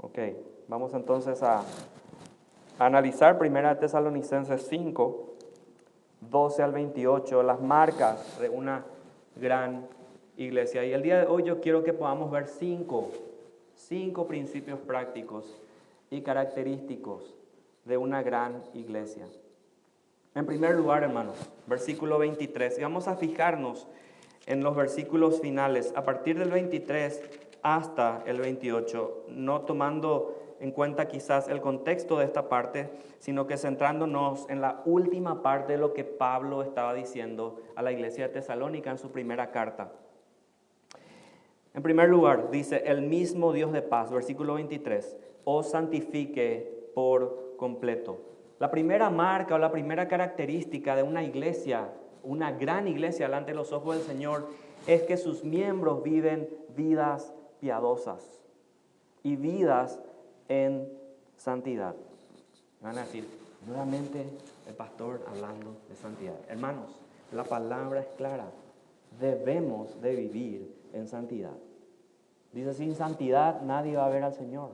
Ok, vamos entonces a analizar 1 Tesalonicenses 5, 12 al 28, las marcas de una gran iglesia. Y el día de hoy yo quiero que podamos ver cinco principios prácticos y característicos de una gran iglesia. En primer lugar, hermanos, versículo 23, y vamos a fijarnos en los versículos finales, a partir del 23 hasta el 28, no tomando en cuenta quizás el contexto de esta parte, sino que centrándonos en la última parte de lo que Pablo estaba diciendo a la iglesia de Tesalónica en su primera carta. En primer lugar, dice, el mismo Dios de paz, versículo 23, os santifique por completo. La primera marca o la primera característica de una iglesia, una gran iglesia delante de los ojos del Señor, es que sus miembros viven vidas piadosas y vidas en santidad. Van a decir, nuevamente el pastor hablando de santidad. Hermanos, la palabra es clara. Debemos de vivir en santidad. Dice, sin santidad nadie va a ver al Señor.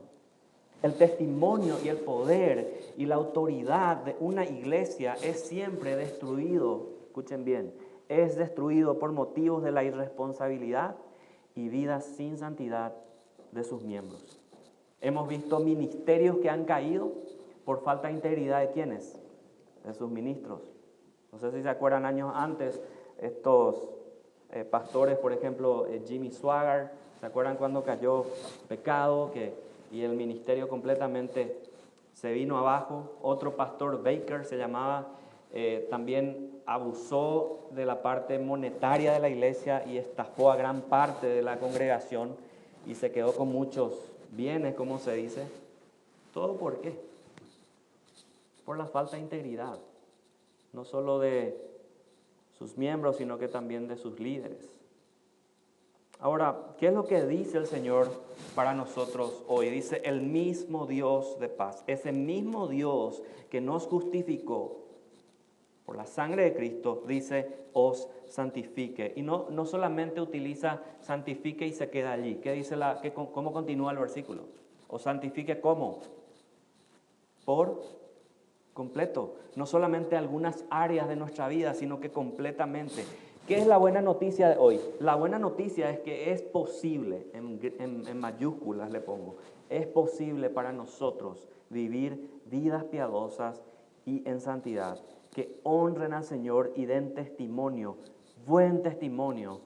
El testimonio y el poder y la autoridad de una iglesia es siempre destruido, escuchen bien, es destruido por motivos de la irresponsabilidad y vidas sin santidad de sus miembros. Hemos visto ministerios que han caído por falta de integridad de ¿quiénes? De sus ministros. No sé si se acuerdan años antes, estos pastores, por ejemplo, Jimmy Swaggart, ¿se acuerdan cuando cayó pecado y el ministerio completamente se vino abajo? Otro pastor, Baker se llamaba, también abusó de la parte monetaria de la iglesia y estafó a gran parte de la congregación y se quedó con muchos bienes, como se dice. ¿Todo por qué? Por la falta de integridad, no solo de sus miembros, sino que también de sus líderes. Ahora, ¿qué es lo que dice el Señor para nosotros hoy? Dice, el mismo Dios de paz, ese mismo Dios que nos justificó por la sangre de Cristo, dice, os santifique. Y no solamente utiliza santifique y se queda allí. ¿Qué dice cómo continúa el versículo? Os santifique ¿cómo? Por completo. No solamente algunas áreas de nuestra vida, sino que completamente. ¿Qué es la buena noticia de hoy? La buena noticia es que es posible, en mayúsculas le pongo, es posible para nosotros vivir vidas piadosas y en santidad, que honren al Señor y den testimonio, buen testimonio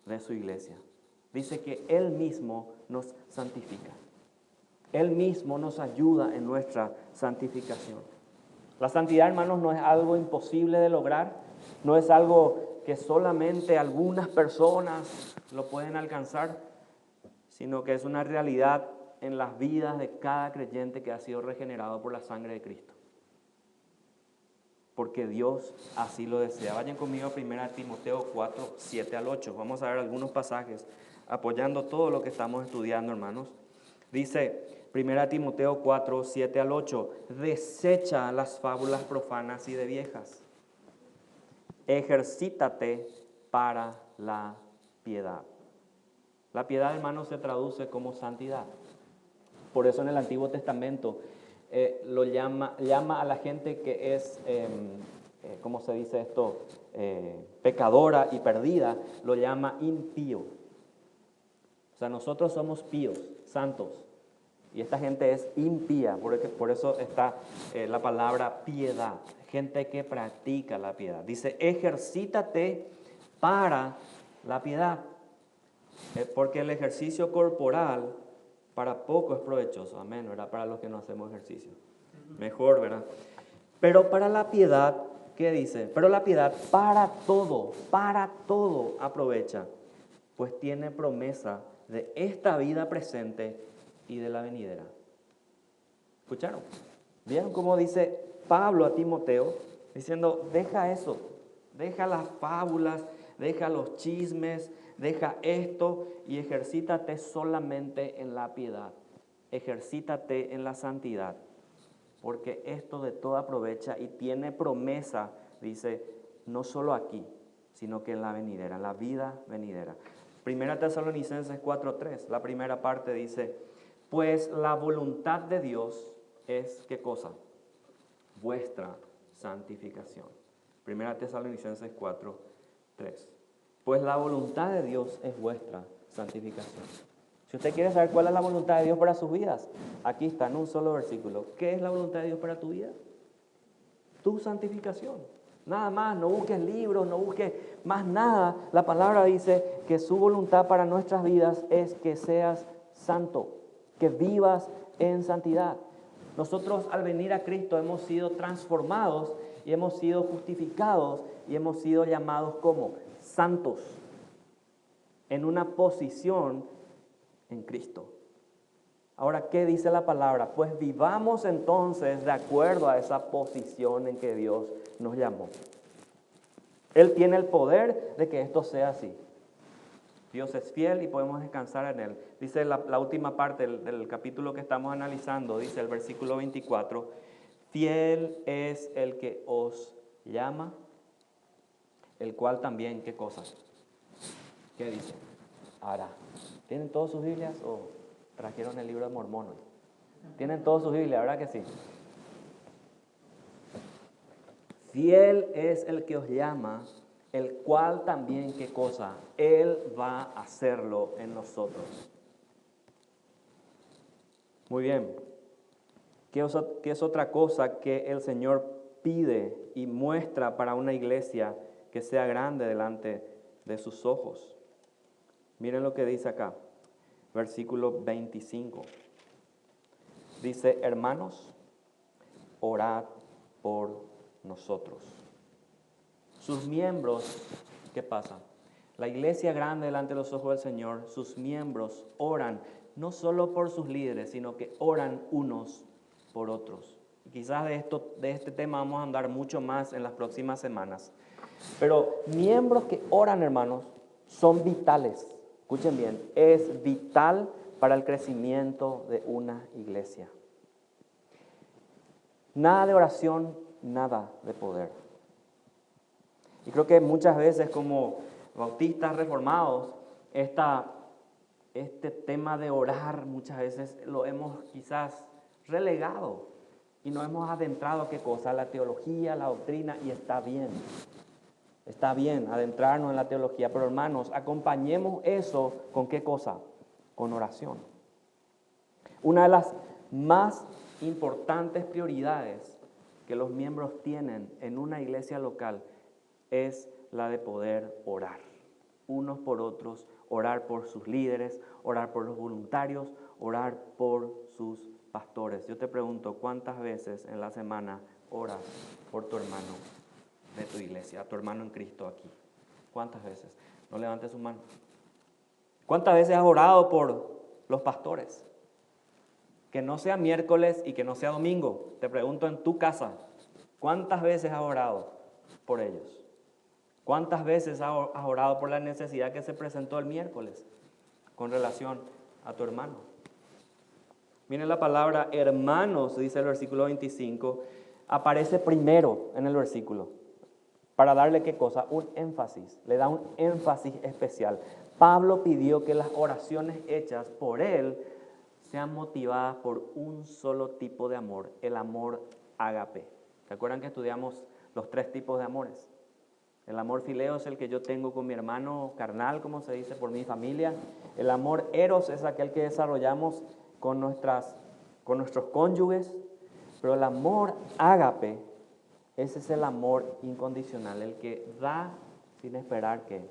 de su iglesia. Dice que Él mismo nos santifica. Él mismo nos ayuda en nuestra santificación. La santidad, hermanos, no es algo imposible de lograr, no es algo que solamente algunas personas lo pueden alcanzar, sino que es una realidad en las vidas de cada creyente que ha sido regenerado por la sangre de Cristo. Porque Dios así lo desea. Vayan conmigo a 1 Timoteo 4, 7 al 8. Vamos a ver algunos pasajes apoyando todo lo que estamos estudiando, hermanos. Dice 1 Timoteo 4, 7 al 8, desecha las fábulas profanas y de viejas. Ejercítate para la piedad. La piedad, hermanos, se traduce como santidad. Por eso en el Antiguo Testamento lo llama a la gente que es, ¿cómo se dice esto? Pecadora y perdida, lo llama impío. O sea, nosotros somos píos, santos, y esta gente es impía, por eso está la palabra piedad, gente que practica la piedad. Dice, ejercítate para la piedad, porque el ejercicio corporal para poco es provechoso, amén, ¿verdad? Para los que no hacemos ejercicio, mejor, ¿verdad? Pero para la piedad, ¿qué dice? Pero la piedad para todo aprovecha, pues tiene promesa de esta vida presente y de la venidera. ¿Escucharon? ¿Vieron cómo dice Pablo a Timoteo? Diciendo, deja eso, deja las fábulas, deja los chismes, deja esto y ejercítate solamente en la piedad. Ejercítate en la santidad, porque esto de todo aprovecha y tiene promesa, dice, no solo aquí, sino que en la venidera, en la vida venidera. 1 Tesalonicenses 4:3, la primera parte dice, Pues la voluntad de Dios es, ¿qué cosa? Vuestra santificación. Primera Tesalonicenses 4:3. Pues la voluntad de Dios es vuestra santificación. Si usted quiere saber cuál es la voluntad de Dios para sus vidas, aquí está en un solo versículo. ¿Qué es la voluntad de Dios para tu vida? Tu santificación. Nada más, no busques libros, no busques más nada. La palabra dice que su voluntad para nuestras vidas es que seas santo, que vivas en santidad. Nosotros al venir a Cristo hemos sido transformados y hemos sido justificados y hemos sido llamados como santos en una posición en Cristo. Ahora, ¿qué dice la palabra? Pues vivamos entonces de acuerdo a esa posición en que Dios nos llamó. Él tiene el poder de que esto sea así. Dios es fiel y podemos descansar en Él. Dice la última parte del capítulo que estamos analizando, dice el versículo 24, fiel es el que os llama, el cual también, ¿qué cosa? ¿Qué dice? Hará. ¿Tienen todas sus Biblias o trajeron el libro de Mormón hoy? ¿Tienen todas sus Biblias, verdad que sí? Fiel es el que os llama, el cual también, ¿qué cosa? Él va a hacerlo en nosotros. Muy bien. ¿Qué es otra cosa que el Señor pide y muestra para una iglesia que sea grande delante de sus ojos? Miren lo que dice acá, versículo 25. Dice, hermanos, orad por nosotros. Sus miembros, ¿qué pasa? La iglesia grande delante de los ojos del Señor, sus miembros oran no solo por sus líderes, sino que oran unos por otros. Y quizás de este tema vamos a andar mucho más en las próximas semanas. Pero miembros que oran, hermanos, son vitales. Escuchen bien, es vital para el crecimiento de una iglesia. Nada de oración, nada de poder. Y creo que muchas veces como bautistas reformados, este tema de orar muchas veces lo hemos quizás relegado y nos hemos adentrado a qué cosa, la teología, la doctrina, y está bien. Está bien adentrarnos en la teología, pero hermanos, acompañemos eso con qué cosa, con oración. Una de las más importantes prioridades que los miembros tienen en una iglesia local es la de poder orar unos por otros, orar por sus líderes, orar por los voluntarios, orar por sus pastores. Yo te pregunto, ¿cuántas veces en la semana oras por tu hermano de tu iglesia, tu hermano en Cristo aquí? ¿Cuántas veces? No levantes su mano. ¿Cuántas veces has orado por los pastores? Que no sea miércoles y que no sea domingo. Te pregunto en tu casa, ¿cuántas veces has orado por ellos? ¿Cuántas veces has orado por la necesidad que se presentó el miércoles con relación a tu hermano? Miren la palabra hermanos, dice el versículo 25, aparece primero en el versículo. Para darle ¿qué cosa? Un énfasis, le da un énfasis especial. Pablo pidió que las oraciones hechas por él sean motivadas por un solo tipo de amor, el amor ágape. ¿Se acuerdan que estudiamos los 3 tipos de amores? El amor fileo es el que yo tengo con mi hermano carnal, como se dice, por mi familia. El amor eros es aquel que desarrollamos con nuestros cónyuges. Pero el amor ágape, ese es el amor incondicional, el que da sin esperar que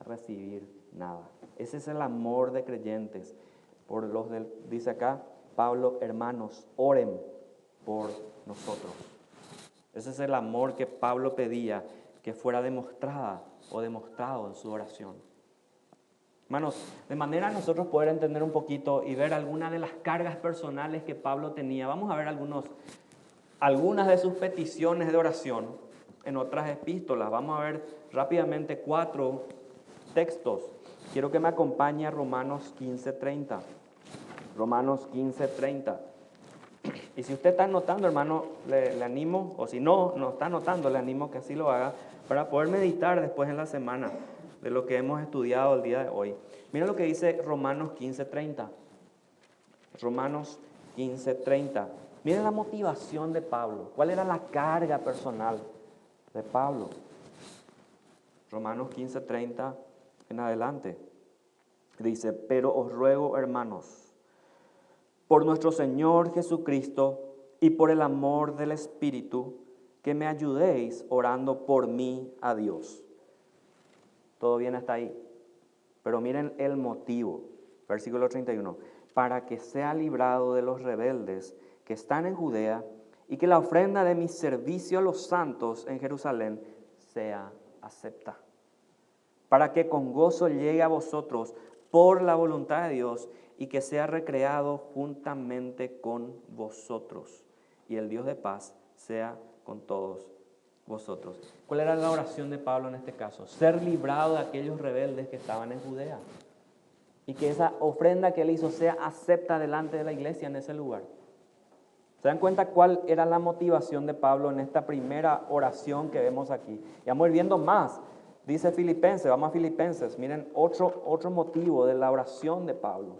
recibir nada. Ese es el amor de creyentes. Dice acá Pablo, hermanos, oren por nosotros. Ese es el amor que Pablo pedía que fuera demostrado en su oración. Hermanos, de manera a nosotros poder entender un poquito y ver algunas de las cargas personales que Pablo tenía, vamos a ver algunas de sus peticiones de oración en otras epístolas. Vamos a ver rápidamente 4 textos. Quiero que me acompañe a Romanos 15:30. Romanos 15:30. Y si usted está anotando, hermano, le animo, o si no está anotando, le animo que así lo haga, para poder meditar después en la semana de lo que hemos estudiado el día de hoy. Mira lo que dice Romanos 15:30. Romanos 15:30. Miren la motivación de Pablo. ¿Cuál era la carga personal de Pablo? Romanos 15:30 en adelante. Dice, pero os ruego, hermanos, por nuestro Señor Jesucristo y por el amor del Espíritu, que me ayudéis orando por mí a Dios. Todo bien hasta ahí. Pero miren el motivo. Versículo 31. Para que sea librado de los rebeldes que están en Judea y que la ofrenda de mi servicio a los santos en Jerusalén sea acepta. Para que con gozo llegue a vosotros por la voluntad de Dios y que sea recreado juntamente con vosotros. Y el Dios de paz sea con todos vosotros. ¿Cuál era la oración de Pablo en este caso? Ser librado de aquellos rebeldes que estaban en Judea. Y que esa ofrenda que él hizo sea acepta delante de la iglesia en ese lugar. ¿Se dan cuenta cuál era la motivación de Pablo en esta primera oración que vemos aquí? Y vamos a ir viendo más. Dice Filipenses, vamos a Filipenses. Miren otro motivo de la oración de Pablo.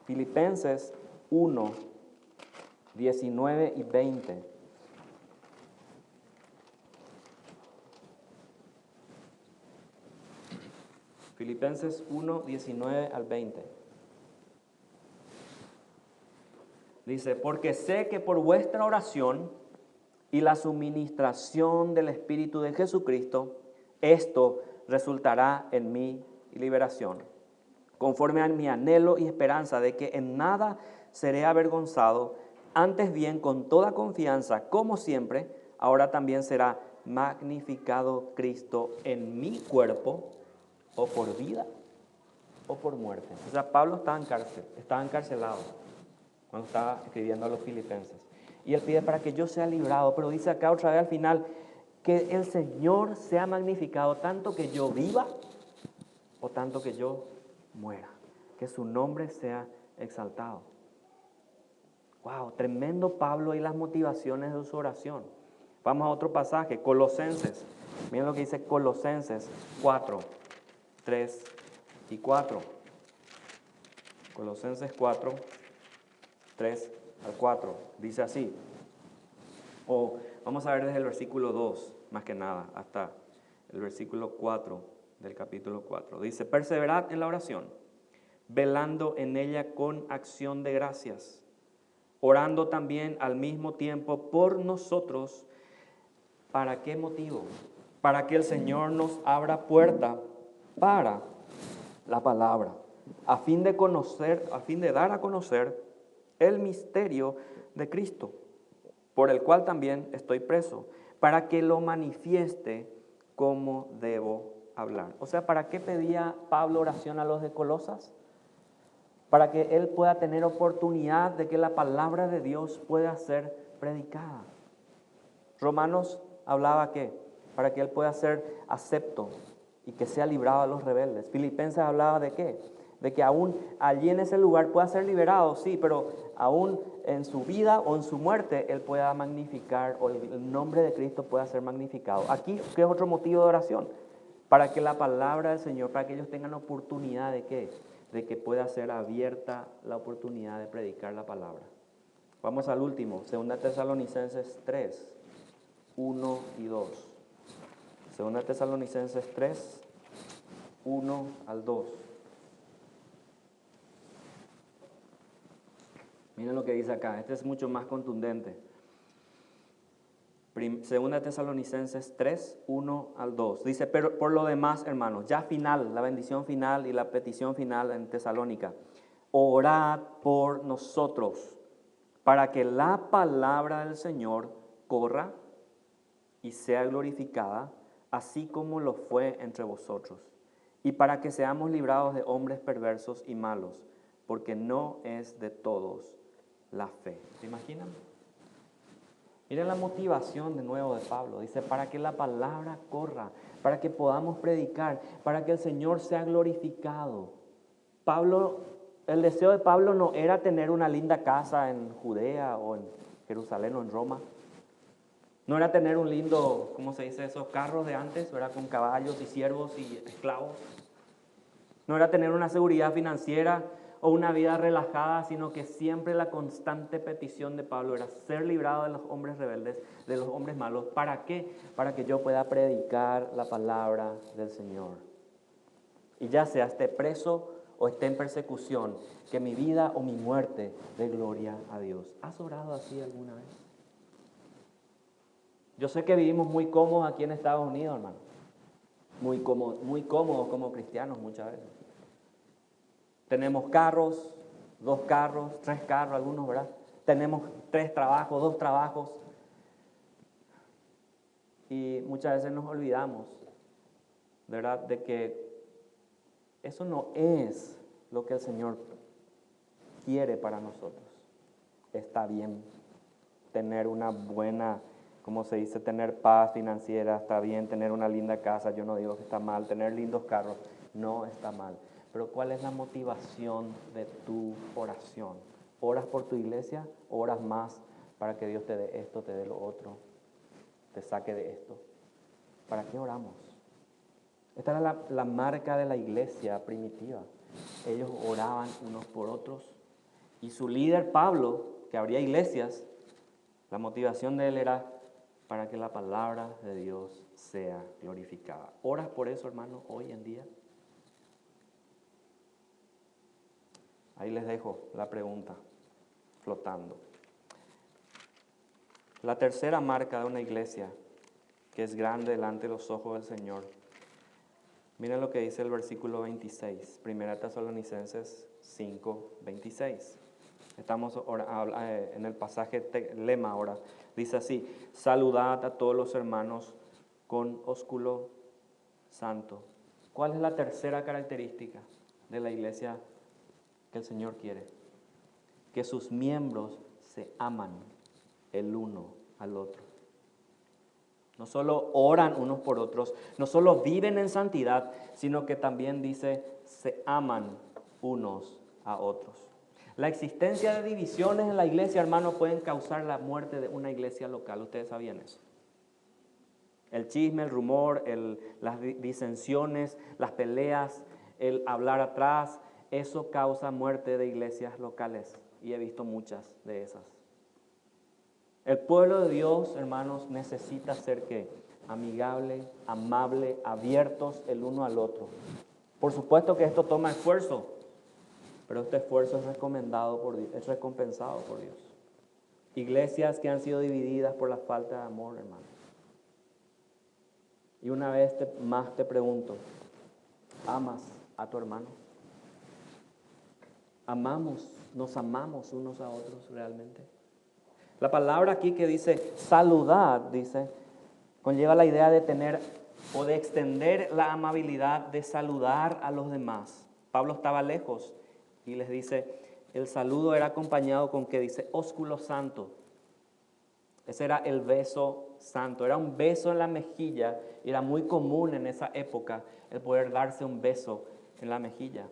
Filipenses 1, 19 y 20. Filipenses 1, 19 al 20. Dice, porque sé que por vuestra oración y la suministración del Espíritu de Jesucristo, esto resultará en mi liberación, conforme a mi anhelo y esperanza de que en nada seré avergonzado, antes bien con toda confianza, como siempre, ahora también será magnificado Cristo en mi cuerpo, o por vida o por muerte. O sea, Pablo estaba en cárcel, estaba encarcelado cuando estaba escribiendo a los filipenses. Y él pide para que yo sea librado, pero dice acá otra vez al final, que el Señor sea magnificado tanto que yo viva o tanto que yo muera. Que su nombre sea exaltado. Wow, tremendo Pablo y las motivaciones de su oración. Vamos a otro pasaje, Colosenses. Miren lo que dice Colosenses 4, 3 y 4. Colosenses 4, 3 al 4. Dice así. Vamos a ver desde el versículo 2, más que nada, hasta el versículo 4 del capítulo 4. Dice, perseverad en la oración, velando en ella con acción de gracias, orando también al mismo tiempo por nosotros. ¿Para qué motivo? Para que el Señor nos abra puerta para la palabra, a fin de dar a conocer el misterio de Cristo, por el cual también estoy preso, para que lo manifieste como debo hablar. O sea, ¿para qué pedía Pablo oración a los de Colosas? Para que él pueda tener oportunidad de que la palabra de Dios pueda ser predicada. Romanos hablaba que para que él pueda ser acepto y que sea librado de los rebeldes. Filipenses hablaba de qué? De que aún allí en ese lugar pueda ser liberado, sí, pero aún en su vida o en su muerte él pueda magnificar, o el nombre de Cristo pueda ser magnificado. Aquí, ¿qué es otro motivo de oración? Para que la palabra del Señor, para que ellos tengan oportunidad de ¿qué? De que pueda ser abierta la oportunidad de predicar la palabra. Vamos al último, 2 Tesalonicenses 3, 1 y 2. 2 Tesalonicenses 3, 1 al 2. Miren lo que dice acá, este es mucho más contundente. 2 Tesalonicenses 3, 1 al 2. Dice, pero por lo demás, hermanos, ya final, la bendición final y la petición final en Tesalónica. Orad por nosotros, para que la palabra del Señor corra y sea glorificada, así como lo fue entre vosotros. Y para que seamos librados de hombres perversos y malos, porque no es de todos la fe. ¿Se imaginan? Miren la motivación de nuevo de Pablo. Dice, para que la palabra corra, para que podamos predicar, para que el Señor sea glorificado. El deseo de Pablo no era tener una linda casa en Judea o en Jerusalén o en Roma. No era tener un lindo, ¿cómo se dice? Esos carros de antes, ¿verdad? Con caballos y siervos y esclavos. No era tener una seguridad financiera o una vida relajada, sino que siempre la constante petición de Pablo era ser librado de los hombres rebeldes, de los hombres malos. ¿Para qué? Para que yo pueda predicar la palabra del Señor. Y ya sea esté preso o esté en persecución, que mi vida o mi muerte dé gloria a Dios. ¿Has orado así alguna vez? Yo sé que vivimos muy cómodos aquí en Estados Unidos, hermano. Muy cómodos como cristianos muchas veces. Tenemos carros, 2 carros, 3 carros, algunos, ¿verdad? Tenemos 3 trabajos, 2 trabajos. Y muchas veces nos olvidamos, ¿verdad?, de que eso no es lo que el Señor quiere para nosotros. Está bien tener una buena, como se dice, tener paz financiera, está bien tener una linda casa, yo no digo que está mal, tener lindos carros, no está mal. Pero ¿cuál es la motivación de tu oración? ¿Oras por tu iglesia? ¿Oras más para que Dios te dé esto, te dé lo otro, te saque de esto? ¿Para qué oramos? Esta era la marca de la iglesia primitiva. Ellos oraban unos por otros. Y su líder, Pablo, que abría iglesias, la motivación de él era para que la palabra de Dios sea glorificada. ¿Oras por eso, hermano, hoy en día? Ahí les dejo la pregunta flotando. La tercera marca de una iglesia que es grande delante de los ojos del Señor. Miren lo que dice el versículo 26, 1 Tesalonicenses 5, 26. Estamos en el pasaje lema ahora. Dice así: saludad a todos los hermanos con ósculo santo. ¿Cuál es la tercera característica de la iglesia que el Señor quiere? Que sus miembros se aman el uno al otro. No solo oran unos por otros, no solo viven en santidad, sino que también dice, se aman unos a otros. La existencia de divisiones en la iglesia, hermano, pueden causar la muerte de una iglesia local. ¿Ustedes sabían eso? El chisme, el rumor, las disensiones, las peleas, el hablar atrás, eso causa muerte de iglesias locales. Y he visto muchas de esas. El pueblo de Dios, hermanos, necesita ser ¿qué? Amigable, amable, abiertos el uno al otro. Por supuesto que esto toma esfuerzo, pero este esfuerzo es recomendado por Dios, es recompensado por Dios. Iglesias que han sido divididas por la falta de amor, hermano. Y una vez más te pregunto, ¿amas a tu hermano? ¿Nos amamos unos a otros realmente? La palabra aquí que dice saludad, dice, conlleva la idea de tener o de extender la amabilidad, de saludar a los demás. Pablo estaba lejos y les dice, el saludo era acompañado con que dice ósculo santo. Ese era el beso santo, era un beso en la mejilla, era muy común en esa época el poder darse un beso en la mejilla.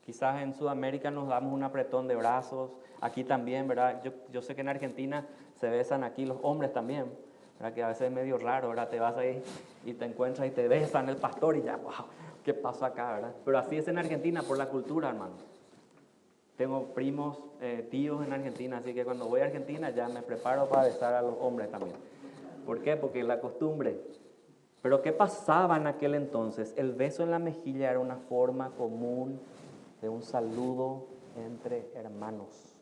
Quizás en Sudamérica nos damos un apretón de brazos, aquí también, ¿verdad? Yo sé que en Argentina se besan aquí los hombres también, ¿verdad? Que a veces es medio raro, ¿verdad? Te vas ahí y te encuentras y te besan el pastor y ya, wow, ¿qué pasó acá, verdad? Pero así es en Argentina por la cultura, hermano. Tengo primos, tíos en Argentina, así que cuando voy a Argentina ya me preparo para besar a los hombres también. ¿Por qué? Porque es la costumbre. Pero ¿qué pasaba en aquel entonces? El beso en la mejilla era una forma común de un saludo entre hermanos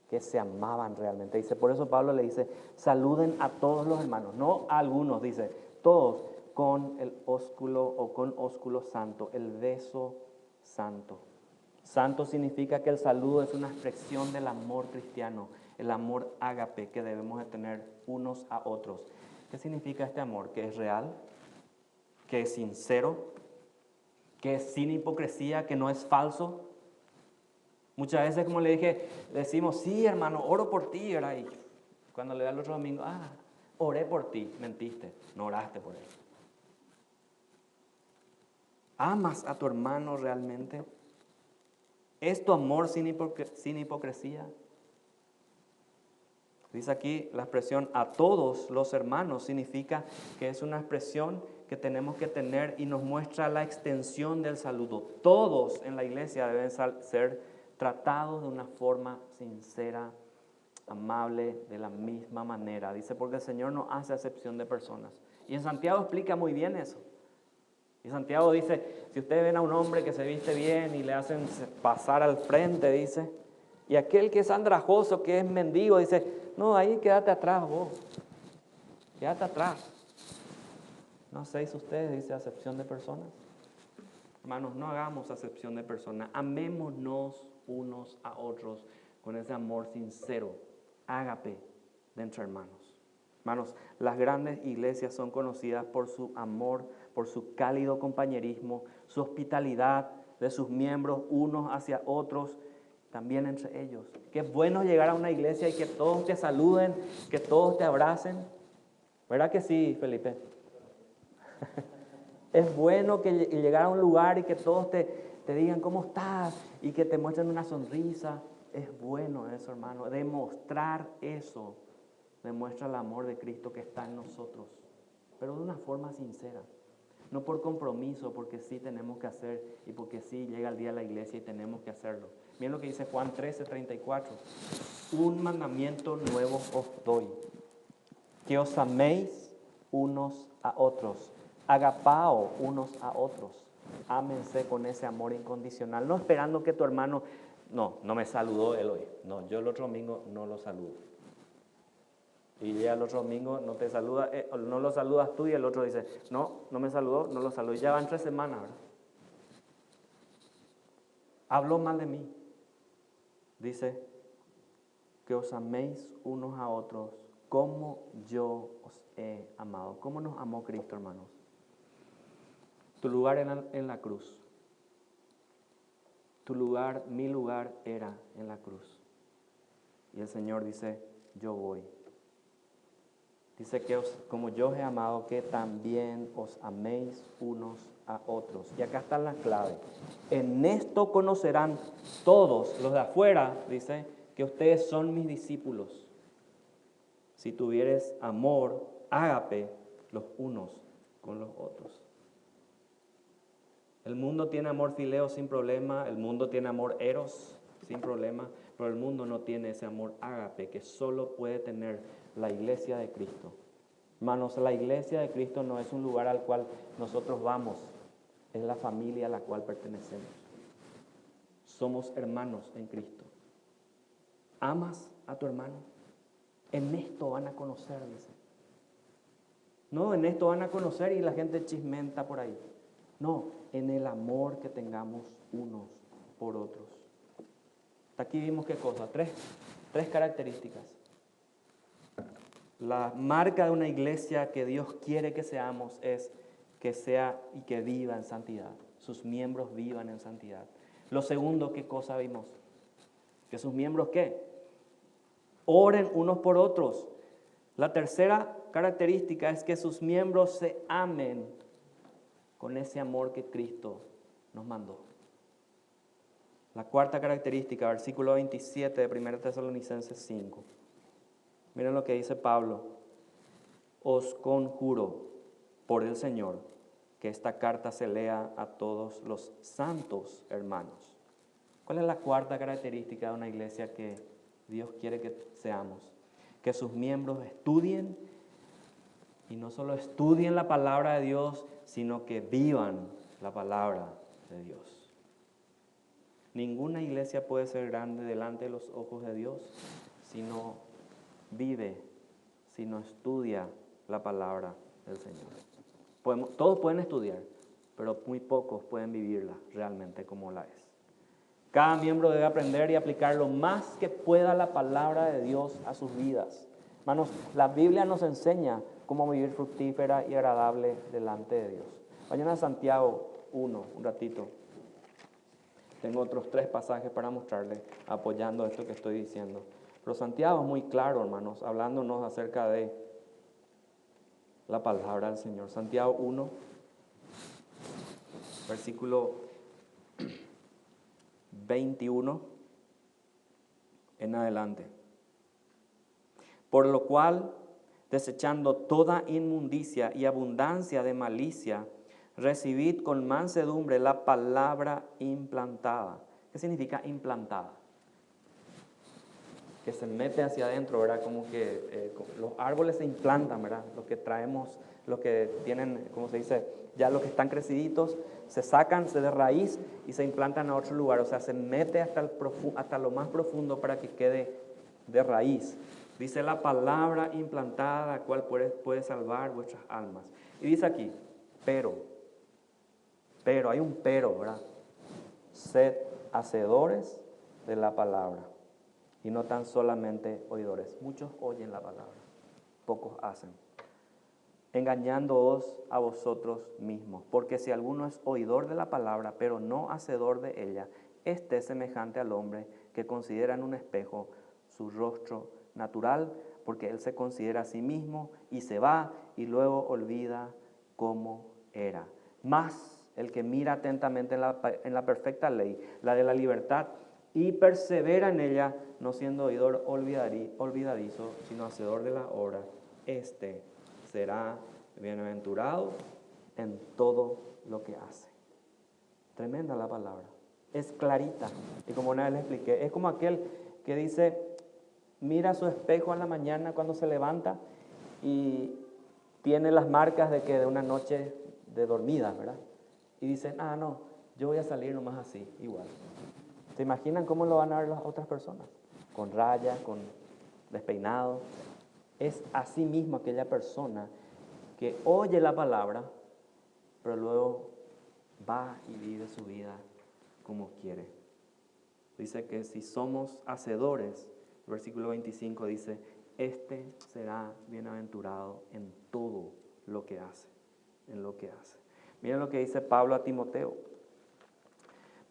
que se amaban realmente. Dice, por eso Pablo le dice, saluden a todos los hermanos, no a algunos, dice, todos con el ósculo o con ósculo santo, el beso santo. Santo significa que el saludo es una expresión del amor cristiano, el amor ágape que debemos de tener unos a otros. ¿Qué significa este amor? Que es real, que es sincero, que es sin hipocresía, que no es falso. Muchas veces, como le dije, decimos, sí, hermano, oro por ti, ¿verdad? Y cuando le da el otro domingo, oré por ti, mentiste, no oraste por él. ¿Amas a tu hermano realmente? ¿Es tu amor sin hipocresía? Dice aquí la expresión a todos los hermanos, significa que es una expresión que tenemos que tener y nos muestra la extensión del saludo. Todos en la iglesia deben ser tratados de una forma sincera, amable, de la misma manera. Dice, porque el Señor no hace acepción de personas. Y en Santiago explica muy bien eso. Y Santiago dice, si ustedes ven a un hombre que se viste bien y le hacen pasar al frente, dice, y aquel que es andrajoso, que es mendigo, dice, no, ahí quédate atrás vos, quédate atrás. ¿No hacéis ustedes, dice, acepción de personas? Hermanos, no hagamos acepción de personas, amémonos unos a otros con ese amor sincero, ágape de entre hermanos. Hermanos, las grandes iglesias son conocidas por su amor, por su cálido compañerismo, su hospitalidad de sus miembros unos hacia otros, también entre ellos. Qué bueno llegar a una iglesia y que todos te saluden, que todos te abracen. ¿Verdad que sí, Felipe? Es bueno que llegar a un lugar y que todos te digan cómo estás y que te muestren una sonrisa. Es bueno eso, hermano. Demostrar eso demuestra el amor de Cristo que está en nosotros, pero de una forma sincera. No por compromiso, porque sí tenemos que hacer y porque sí llega el día de la iglesia y tenemos que hacerlo. Miren lo que dice Juan 13:34. Un mandamiento nuevo os doy, que os améis unos a otros. Agapao unos a otros. Ámense con ese amor incondicional. No esperando que tu hermano, no me saludó él hoy. No, yo el otro domingo no lo saludo. Y ya el otro domingo no te saluda, no lo saludas tú y el otro dice, no me saludó, no lo saludó. Y ya van 3 semanas, ¿verdad? Habló mal de mí. Dice, que os améis unos a otros como yo os he amado. ¿Cómo nos amó Cristo, hermanos? Tu lugar era en la cruz. Tu lugar, mi lugar era en la cruz. Y el Señor dice, yo voy. Dice que como yo os he amado, que también os améis unos a otros. Y acá está la clave. En esto conocerán todos los de afuera, dice, que ustedes son mis discípulos. Si tuvieres amor, ágape los unos con los otros. El mundo tiene amor fileo sin problema, el mundo tiene amor eros sin problema, pero el mundo no tiene ese amor ágape que solo puede tener la iglesia de Cristo. Hermanos, la iglesia de Cristo no es un lugar al cual nosotros vamos, es la familia a la cual pertenecemos. Somos hermanos en Cristo. ¿Amas a tu hermano? En esto van a conocer, dice. No, en esto van a conocer y la gente chismenta por ahí. No, en el amor que tengamos unos por otros. Hasta aquí vimos qué cosa, tres características. La marca de una iglesia que Dios quiere que seamos es que sea y que viva en santidad. Sus miembros vivan en santidad. Lo segundo, ¿qué cosa vimos? Que sus miembros, ¿qué? Oren unos por otros. La tercera característica es que sus miembros se amen con ese amor que Cristo nos mandó. La cuarta característica, versículo 27 de 1 Tesalonicenses 5. Miren lo que dice Pablo. Os conjuro por el Señor que esta carta se lea a todos los santos hermanos. ¿Cuál es la cuarta característica de una iglesia que Dios quiere que seamos? Que sus miembros estudien, y no solo estudien la palabra de Dios, sino que vivan la palabra de Dios. Ninguna iglesia puede ser grande delante de los ojos de Dios si no vive, si no estudia la palabra del Señor. Todos pueden estudiar, pero muy pocos pueden vivirla realmente como la es. Cada miembro debe aprender y aplicar lo más que pueda la palabra de Dios a sus vidas. Hermanos, la Biblia nos enseña cómo vivir fructífera y agradable delante de Dios. Vayan a Santiago 1, un ratito. Tengo otros 3 pasajes para mostrarles, apoyando esto que estoy diciendo. Pero Santiago es muy claro, hermanos, hablándonos acerca de la palabra del Señor. Santiago 1, versículo 21 en adelante. Por lo cual, desechando toda inmundicia y abundancia de malicia, recibid con mansedumbre la palabra implantada, ¿Qué significa implantada? Que se mete hacia adentro, ¿verdad? Como que los árboles se implantan, ¿verdad? Los que traemos, los que tienen, ¿cómo se dice? Ya los que están creciditos, se sacan de raíz y se implantan a otro lugar. O sea, se mete hasta lo más profundo para que quede de raíz. Dice la palabra implantada, la cual puede salvar vuestras almas. Y dice aquí, pero, hay un pero, ¿verdad? Sed hacedores de la palabra y no tan solamente oidores. Muchos oyen la palabra, pocos hacen. Engañándoos a vosotros mismos, porque si alguno es oidor de la palabra, pero no hacedor de ella, este es semejante al hombre que considera en un espejo su rostro natural, porque él se considera a sí mismo y se va y luego olvida cómo era. Mas el que mira atentamente en la perfecta ley, la de la libertad, y persevera en ella, no siendo oidor olvidadizo, sino hacedor de la obra, este será bienaventurado en todo lo que hace. Tremenda la palabra, es clarita. Y como una vez le expliqué, es como aquel que dice, mira su espejo en la mañana cuando se levanta y tiene las marcas de una noche de dormida, ¿verdad? Y dicen, no, yo voy a salir nomás así, igual. ¿Se imaginan cómo lo van a ver las otras personas? Con rayas, con despeinado. Es así mismo aquella persona que oye la palabra, pero luego va y vive su vida como quiere. Dice que si somos hacedores, el versículo 25 dice, este será bienaventurado en todo lo que hace, en lo que hace. Miren lo que dice Pablo a Timoteo.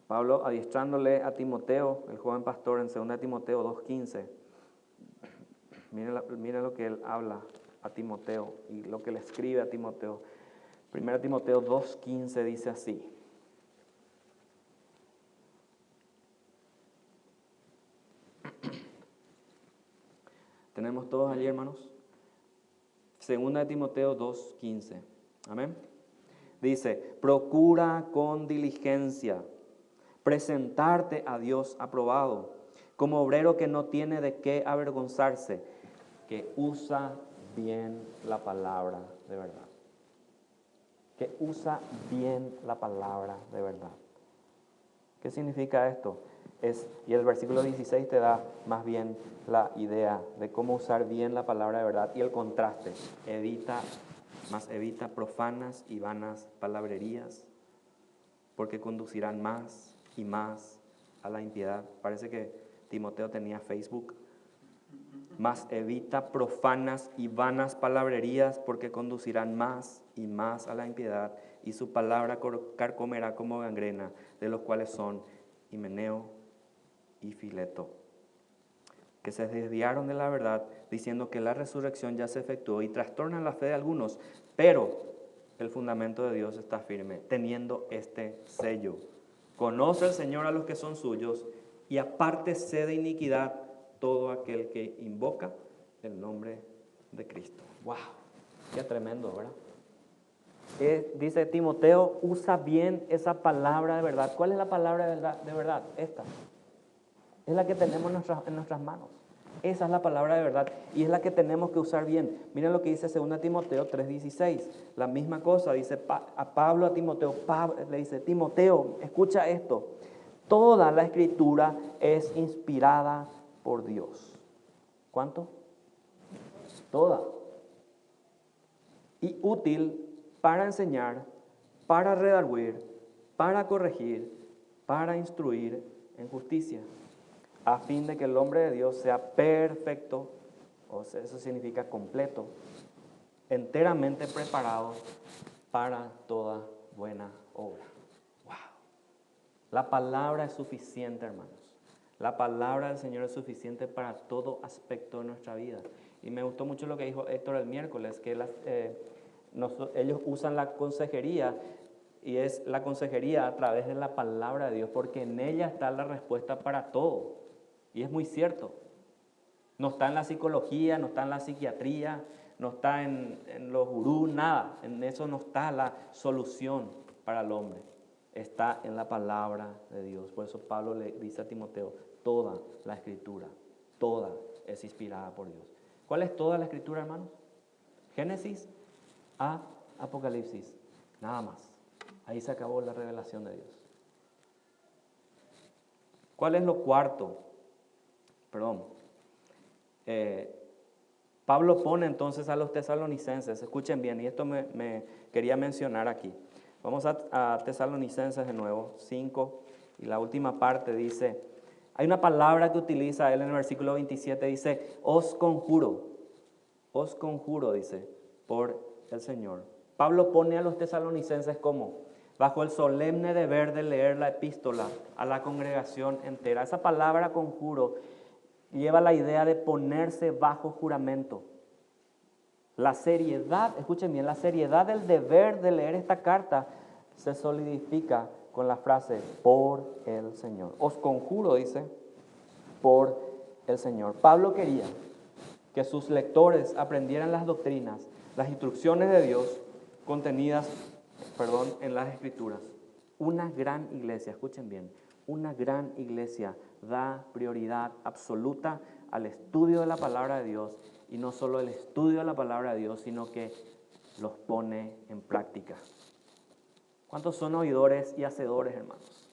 Pablo adiestrándole a Timoteo, el joven pastor, en 2 Timoteo 2:15. Miren lo que él habla a Timoteo y lo que le escribe a Timoteo. 1 Timoteo 2:15 dice así. ¿Tenemos todos allí, hermanos? 2 Timoteo 2:15. Amén. Dice, procura con diligencia presentarte a Dios aprobado, como obrero que no tiene de qué avergonzarse, que usa bien la palabra de verdad. Que usa bien la palabra de verdad. ¿Qué significa esto? Y el versículo 16 te da más bien la idea de cómo usar bien la palabra de verdad y el contraste. Evita profanas y vanas palabrerías, porque conducirán más y más a la impiedad. Parece que Timoteo tenía Facebook. Mas evita profanas y vanas palabrerías, porque conducirán más y más a la impiedad, y su palabra carcomerá como gangrena, de los cuales son Himeneo y Fileto, que se desviaron de la verdad, diciendo que la resurrección ya se efectuó, y trastornan la fe de algunos, pero el fundamento de Dios está firme, teniendo este sello. Conoce el Señor a los que son suyos, y apártese de iniquidad todo aquel que invoca el nombre de Cristo. ¡Wow! ¡Qué tremendo!, ¿verdad? Dice Timoteo, usa bien esa palabra de verdad. ¿Cuál es la palabra de verdad? Esta. Es la que tenemos en nuestras manos. Esa es la palabra de verdad y es la que tenemos que usar bien. Miren lo que dice 2 Timoteo 3:16. La misma cosa dice a Pablo a Timoteo. Pablo le dice, Timoteo, escucha esto. Toda la escritura es inspirada por Dios. ¿Cuánto? Toda. Y útil para enseñar, para redarguir, para corregir, para instruir en justicia, a fin de que el hombre de Dios sea perfecto, o sea, eso significa completo, enteramente preparado para toda buena obra. ¡Wow! La palabra es suficiente, hermanos. La palabra del Señor es suficiente para todo aspecto de nuestra vida. Y me gustó mucho lo que dijo Héctor el miércoles, que ellos usan la consejería, y es la consejería a través de la palabra de Dios, porque en ella está la respuesta para todo. Y es muy cierto. No está en la psicología, no está en la psiquiatría, no está en los gurús, nada. En eso no está la solución para el hombre. está en la palabra de Dios. Por eso Pablo le dice a Timoteo, toda la Escritura, toda es inspirada por Dios. ¿Cuál es toda la Escritura, hermanos? Génesis a Apocalipsis, nada más. Ahí se acabó la revelación de Dios. ¿Cuál es lo cuarto? Pablo pone entonces a los tesalonicenses, escuchen bien, y esto me quería mencionar aquí. Vamos a Tesalonicenses de nuevo, 5, y la última parte dice, hay una palabra que utiliza él en el versículo 27, dice, os conjuro, dice, por el Señor. Pablo pone a los tesalonicenses como, bajo el solemne deber de leer la epístola a la congregación entera. Esa palabra conjuro lleva la idea de ponerse bajo juramento. La seriedad, escuchen bien, la seriedad del deber de leer esta carta se solidifica con la frase, por el Señor. Os conjuro, dice, por el Señor. Pablo quería que sus lectores aprendieran las doctrinas, las instrucciones de Dios contenidas, en las Escrituras. Una gran iglesia, escuchen bien, una gran iglesia da prioridad absoluta al estudio de la palabra de Dios, y no solo el estudio de la palabra de Dios, sino que los pone en práctica. ¿Cuántos son oidores y hacedores, hermanos?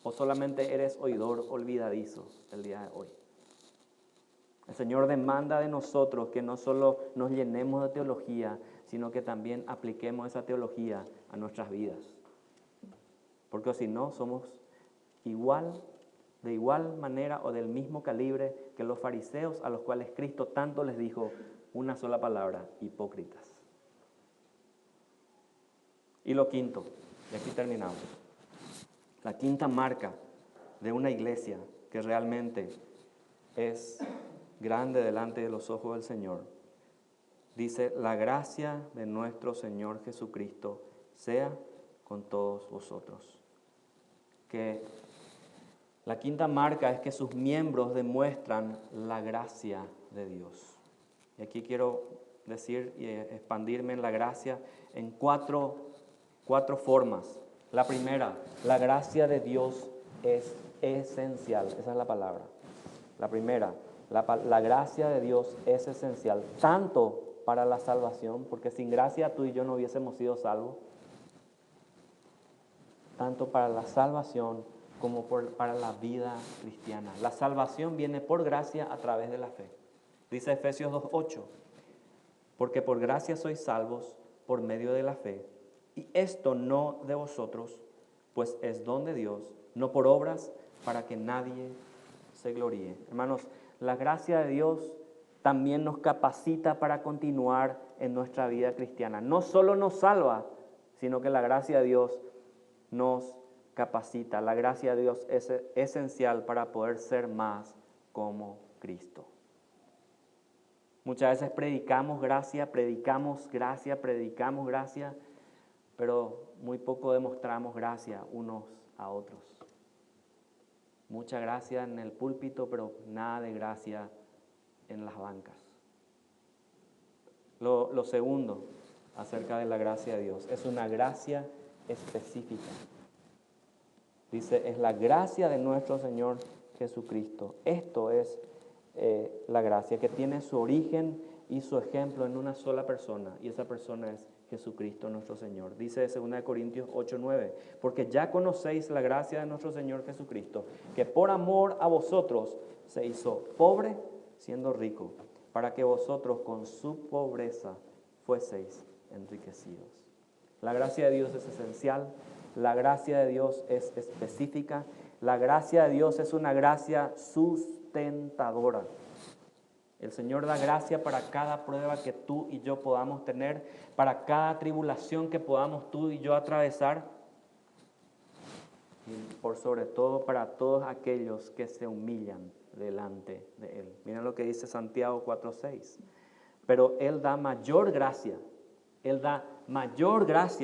¿O solamente eres oidor olvidadizo el día de hoy? El Señor demanda de nosotros que no solo nos llenemos de teología, sino que también apliquemos esa teología a nuestras vidas. Porque si no, somos de igual manera o del mismo calibre que los fariseos, a los cuales Cristo tanto les dijo una sola palabra, hipócritas. Y lo quinto, y aquí terminamos, la quinta marca de una iglesia que realmente es grande delante de los ojos del Señor, dice, la gracia de nuestro Señor Jesucristo sea con todos vosotros. Que la quinta marca es que sus miembros demuestran la gracia de Dios. Y aquí quiero decir y expandirme en la gracia en cuatro formas. La primera, la gracia de Dios es esencial. Esa es la palabra. La primera, la gracia de Dios es esencial, tanto para la salvación, porque sin gracia tú y yo no hubiésemos sido salvos, tanto para la salvación como para la vida cristiana. La salvación viene por gracia a través de la fe. Dice Efesios 2:8, porque por gracia sois salvos por medio de la fe, y esto no de vosotros, pues es don de Dios, no por obras, para que nadie se gloríe. Hermanos, la gracia de Dios también nos capacita para continuar en nuestra vida cristiana. No solo nos salva, sino que la gracia de Dios nos capacita. La gracia de Dios es esencial para poder ser más como Cristo. Muchas veces predicamos gracia, pero muy poco demostramos gracia unos a otros. Mucha gracia en el púlpito, pero nada de gracia en las bancas. Lo segundo acerca de la gracia de Dios es una gracia específica. Dice, es la gracia de nuestro Señor Jesucristo. Esto es la gracia que tiene su origen y su ejemplo en una sola persona, y esa persona es Jesucristo nuestro Señor. Dice 2 Corintios 8:9, porque ya conocéis la gracia de nuestro Señor Jesucristo, que por amor a vosotros se hizo pobre siendo rico, para que vosotros con su pobreza fueseis enriquecidos. La gracia de Dios es esencial, la gracia de Dios es específica, la gracia de Dios es una gracia sustentadora. El Señor da gracia para cada prueba que tú y yo podamos tener, para cada tribulación que podamos tú y yo atravesar, y por sobre todo para todos aquellos que se humillan delante de Él. Miren lo que dice Santiago 4:6. Pero Él da mayor gracia,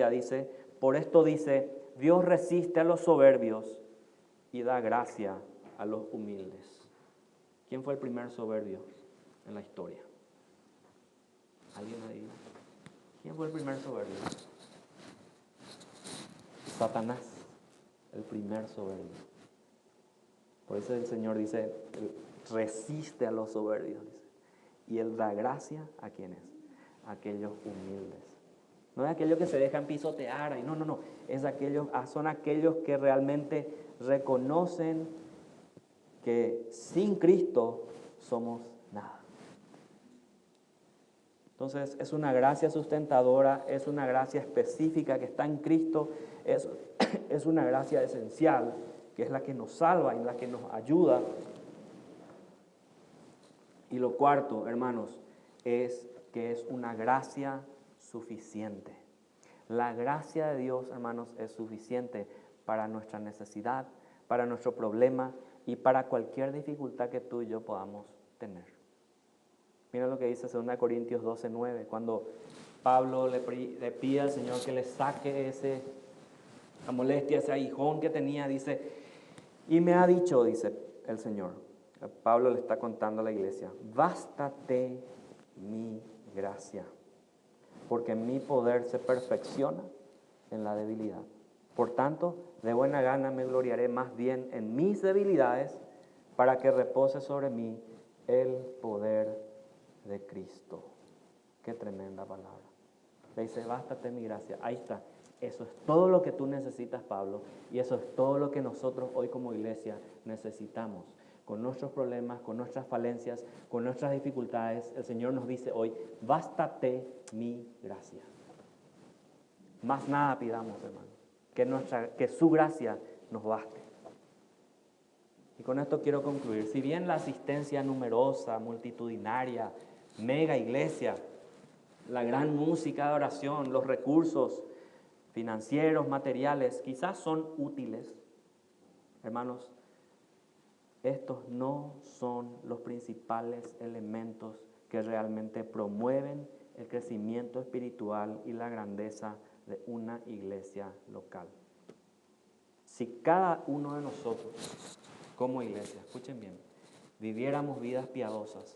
dice, por esto dice, Dios resiste a los soberbios y da gracia a los humildes. ¿Quién fue el primer soberbio en la historia? ¿Alguien ahí? ¿Quién fue el primer soberbio? Satanás. el primer soberbio. Por eso el Señor dice, resiste a los soberbios, dice, y Él da gracia a quienes, a aquellos humildes. No es aquellos que se dejan pisotear, no, son aquellos que realmente reconocen que sin Cristo somos nada. Entonces es una gracia sustentadora, es una gracia específica que está en Cristo, es una gracia esencial, que es la que nos salva y la que nos ayuda. Y lo cuarto, hermanos, es que es una gracia suficiente. La gracia de Dios, hermanos, es suficiente para nuestra necesidad, para nuestro problema y para cualquier dificultad que tú y yo podamos tener. Mira lo que dice 2 Corintios 12:9, cuando Pablo le pide al Señor que le saque la molestia, ese aguijón que tenía, dice, y me ha dicho, dice el Señor, Pablo le está contando a la iglesia, bástate mi gracia, porque mi poder se perfecciona en la debilidad. Por tanto, de buena gana me gloriaré más bien en mis debilidades, para que repose sobre mí el poder de Cristo. Qué tremenda palabra. Le dice, bástate mi gracia. Ahí está. Eso es todo lo que tú necesitas, Pablo, y eso es todo lo que nosotros hoy como iglesia necesitamos. Con nuestros problemas, con nuestras falencias, con nuestras dificultades, el Señor nos dice hoy, bástate mi gracia. Más nada pidamos, hermano, que su gracia nos baste. Y con esto quiero concluir. Si bien la asistencia numerosa, multitudinaria, mega iglesia, la gran música de oración, los recursos financieros, materiales, quizás son útiles, hermanos, estos no son los principales elementos que realmente promueven el crecimiento espiritual y la grandeza de una iglesia local. Si cada uno de nosotros, como iglesia, escuchen bien, viviéramos vidas piadosas,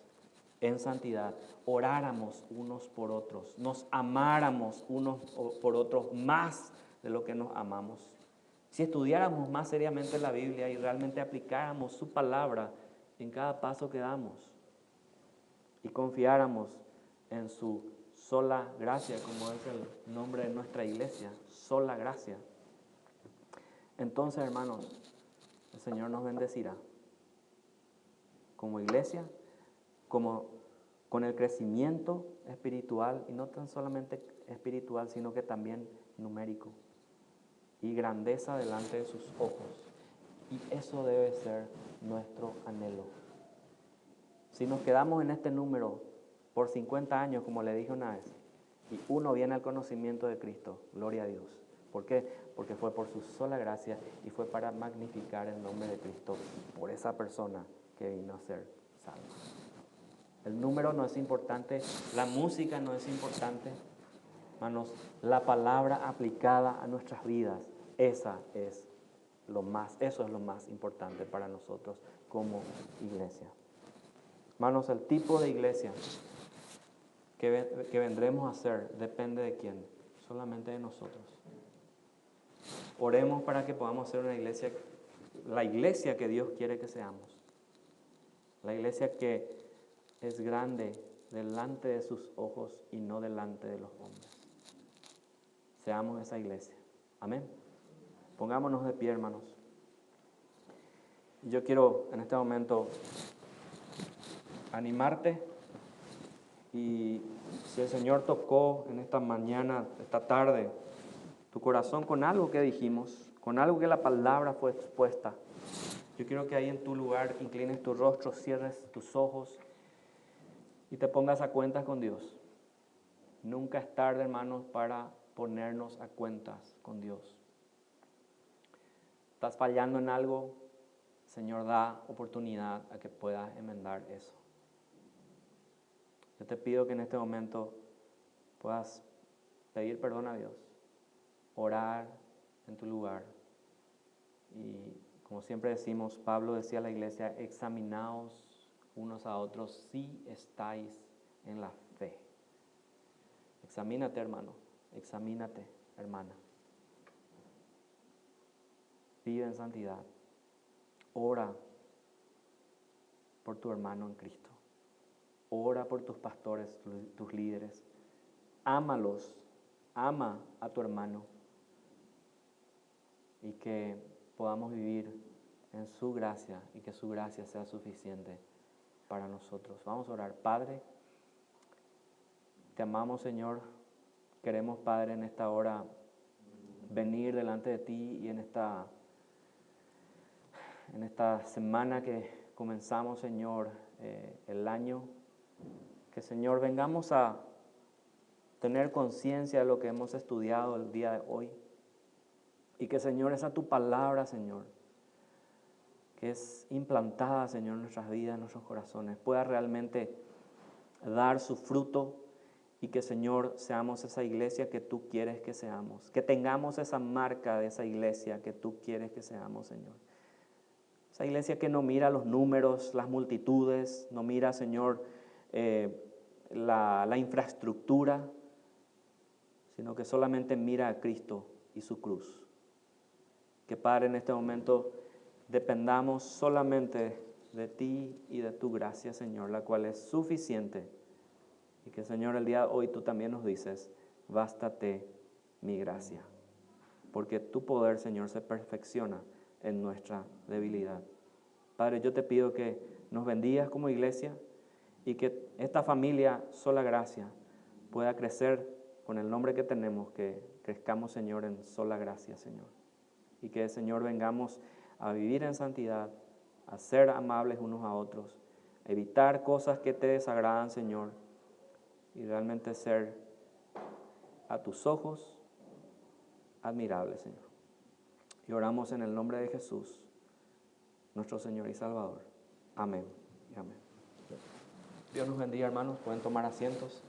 en santidad, oráramos unos por otros, nos amáramos unos por otros más de lo que nos amamos. Si estudiáramos más seriamente la Biblia y realmente aplicáramos su palabra en cada paso que damos y confiáramos en su sola gracia, como es el nombre de nuestra iglesia, sola gracia, entonces, hermanos, el Señor nos bendecirá como iglesia, como con el crecimiento espiritual, y no tan solamente espiritual, sino que también numérico, y grandeza delante de sus ojos. Y eso debe ser nuestro anhelo. Si nos quedamos en este número por 50 años, como le dije una vez, y uno viene al conocimiento de Cristo, gloria a Dios. ¿Por qué? Porque fue por su sola gracia y fue para magnificar el nombre de Cristo por esa persona que vino a ser salva. El número no es importante, la música no es importante, hermanos, la palabra aplicada a nuestras vidas, eso es lo más importante para nosotros como iglesia. Hermanos, el tipo de iglesia que vendremos a ser depende de quién, solamente de nosotros. Oremos para que podamos ser una iglesia, la iglesia que Dios quiere que seamos, la iglesia que es grande delante de sus ojos y no delante de los hombres. Seamos esa iglesia. Amén. Pongámonos de pie, hermanos. Yo quiero en este momento animarte, y si el Señor tocó en esta mañana, esta tarde, tu corazón con algo que dijimos, con algo que la palabra fue expuesta, yo quiero que ahí en tu lugar inclines tu rostro, cierres tus ojos y te pongas a cuentas con Dios. Nunca es tarde, hermanos, para ponernos a cuentas con Dios. ¿Estás fallando en algo? El Señor da oportunidad a que puedas enmendar eso. Yo te pido que en este momento puedas pedir perdón a Dios, orar en tu lugar. Y como siempre decimos, Pablo decía a la iglesia, examinaos unos a otros si estáis en la fe. Examínate, hermano, examínate, hermana. vive en santidad. Ora por tu hermano en Cristo. Ora por tus pastores, tus líderes. Ámalos, ama a tu hermano. Y que podamos vivir en su gracia y que su gracia sea suficiente para nosotros. Vamos a orar. Padre, te amamos, Señor. Queremos, Padre, en esta hora venir delante de ti y en esta semana que comenzamos, Señor, el año, que, Señor, vengamos a tener conciencia de lo que hemos estudiado el día de hoy y que, Señor, esa tu palabra, Señor, que es implantada, Señor, en nuestras vidas, en nuestros corazones, pueda realmente dar su fruto y que, Señor, seamos esa iglesia que tú quieres que seamos, que tengamos esa marca de esa iglesia que tú quieres que seamos, Señor. Esa iglesia que no mira los números, las multitudes, no mira, Señor, la infraestructura, sino que solamente mira a Cristo y su cruz. Que, Padre, en este momento dependamos solamente de ti y de tu gracia, Señor, la cual es suficiente. Y que, Señor, el día de hoy tú también nos dices, bástate mi gracia. Porque tu poder, Señor, se perfecciona en nuestra debilidad. Padre, yo te pido que nos bendigas como iglesia y que esta familia Sola Gracia pueda crecer con el nombre que tenemos, que crezcamos, Señor, en sola gracia, Señor. Y que, Señor, vengamos a vivir en santidad, a ser amables unos a otros, a evitar cosas que te desagradan, Señor, y realmente ser a tus ojos admirable, Señor. Y oramos en el nombre de Jesús, nuestro Señor y Salvador. Amén y amén. Dios nos bendiga, hermanos. Pueden tomar asientos.